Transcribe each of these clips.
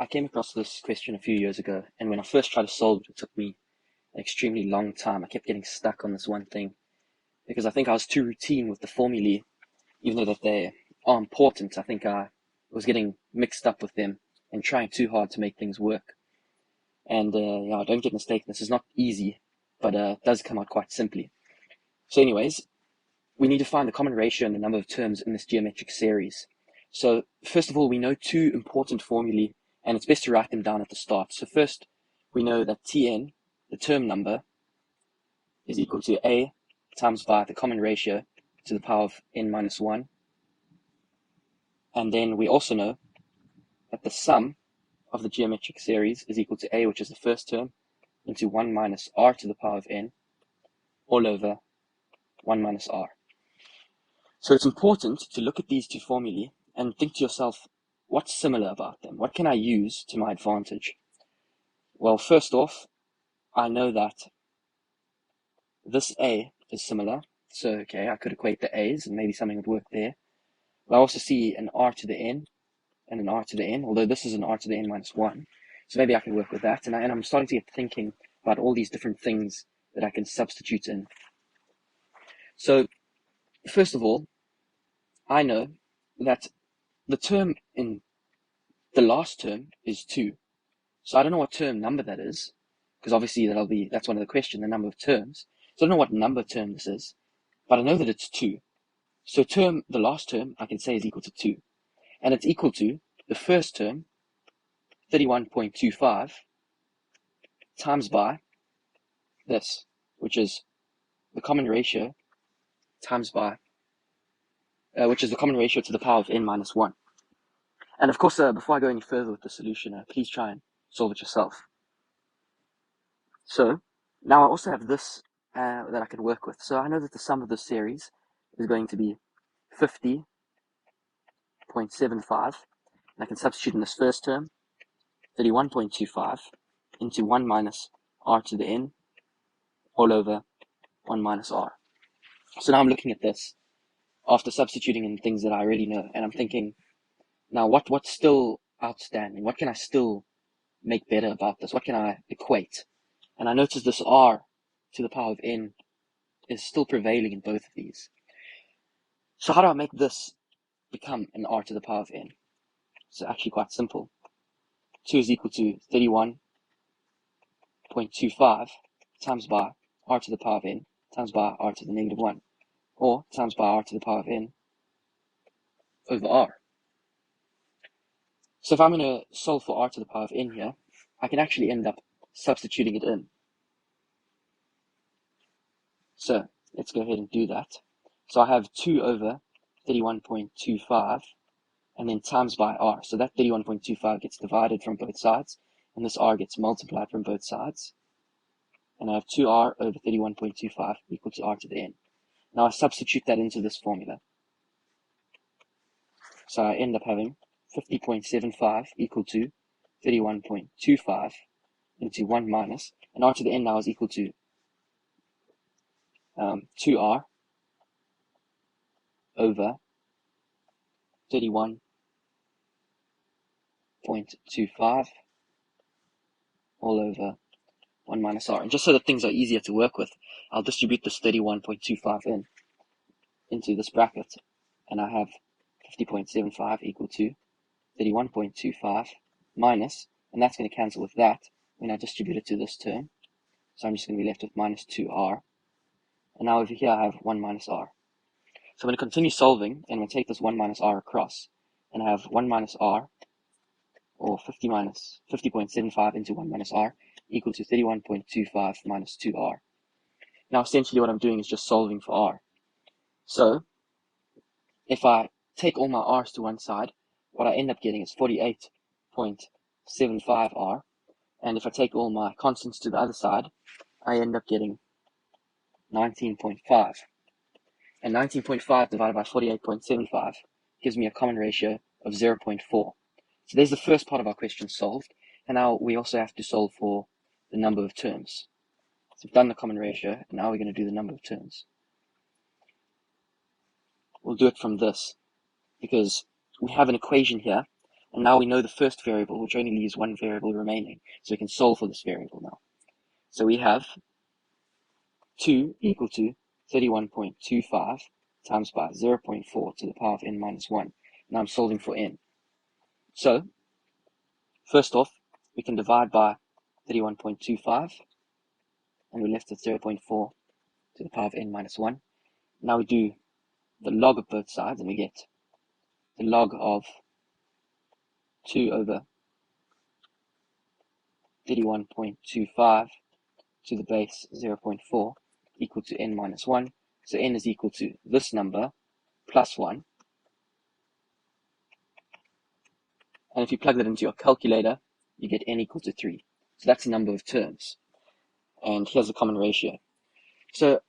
I came across this question a few years ago, and when I first tried to solve it, it took me an extremely long time. I kept getting stuck on this one thing because I think I was too routine with the formulae, even though that they are important. I think I was getting mixed up with them and trying too hard to make things work. And yeah, don't get mistaken, this is not easy, but it does come out quite simply. So anyways, we need to find the common ratio and the number of terms in this geometric series. So first of all, we know two important formulae, and it's best to write them down at the start. So first, we know that Tn, the term number, is equal to A times by the common ratio to the power of n minus 1. And then we also know that the sum of the geometric series is equal to A, which is the first term, into 1 minus r to the power of n, all over 1 minus r. So it's important to look at these two formulae and think to yourself, what's similar about them? What can I use to my advantage? Well, first off, I know that this A is similar. So, okay, I could equate the A's and maybe something would work there. But I also see an r to the n and an r to the n, although this is an r to the n minus 1. So maybe I can work with that. And I'm starting to get thinking about all these different things that I can substitute in. So, first of all, I know that the term in the last term is 2. So I don't know what term number that is, because obviously that's one of the questions, the number of terms. So I don't know what number term this is, but I know that it's 2. So the last term, I can say is equal to 2. And it's equal to the first term, 31.25, times by this, which is the common ratio times by, which is the common ratio to the power of n minus 1. And of course, before I go any further with the solution, please try and solve it yourself. So now I also have this that I can work with. So I know that the sum of this series is going to be 50.75. And I can substitute in this first term, 31.25 into 1 minus r to the n all over 1 minus r. So now I'm looking at this after substituting in things that I already know, and I'm thinking, now what's still outstanding? What can I still make better about this? What can I equate? And I notice this r to the power of n is still prevailing in both of these. So how do I make this become an r to the power of n? It's actually quite simple. 2 is equal to 31.25 times by r to the power of n times by r to the negative 1, or times by r to the power of n over r. So if I'm going to solve for r to the power of n here, I can actually end up substituting it in. So let's go ahead and do that. So I have 2 over 31.25 and then times by r. So that 31.25 gets divided from both sides, and this r gets multiplied from both sides. And I have 2r over 31.25 equal to r to the n. Now I substitute that into this formula. So I end up having 50.75 equal to 31.25 into 1 minus, and r to the n now is equal to 2r over 31.25 all over 1 minus r. And just so that things are easier to work with, I'll distribute this 31.25 into this bracket, and I have 50.75 equal to 31.25 minus, and that's going to cancel with that when I distribute it to this term. So I'm just going to be left with minus 2r. And now over here I have 1 minus r. So I'm going to continue solving, and I'm going to take this 1 minus r across, and I have 1 minus r, or 50.75 into 1 minus r, equal to 31.25 minus 2r. Now essentially what I'm doing is just solving for r. So if I take all my r's to one side, what I end up getting is 48.75r. And if I take all my constants to the other side, I end up getting 19.5. And 19.5 divided by 48.75 gives me a common ratio of 0.4. So there's the first part of our question solved. And now we also have to solve for the number of terms. So we've done the common ratio, and now we're going to do the number of terms. We'll do it from this, because we have an equation here And now we know the first variable, which only leaves one variable remaining. So we can solve for this variable now. So we have 2 equal to 31.25 times by 0.4 to the power of n minus 1. Now I'm solving for n. So, first off, we can divide by 31.25, and we're left with 0.4 to the power of n minus 1. Now we do the log of both sides, and we get the log of 2 over 31.25 to the base 0.4 equal to n minus 1. So n is equal to this number plus 1. And if you plug that into your calculator, you get n equal to 3. So that's the number of terms. And here's the common ratio. So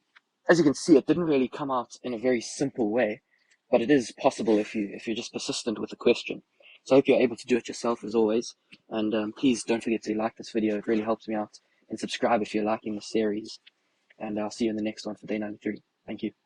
as you can see, it didn't really come out in a very simple way, but it is possible if you're just persistent with the question. So I hope you're able to do it yourself as always. And please don't forget to like this video. It really helps me out. And subscribe if you're liking the series. And I'll see you in the next one for day 93. Thank you.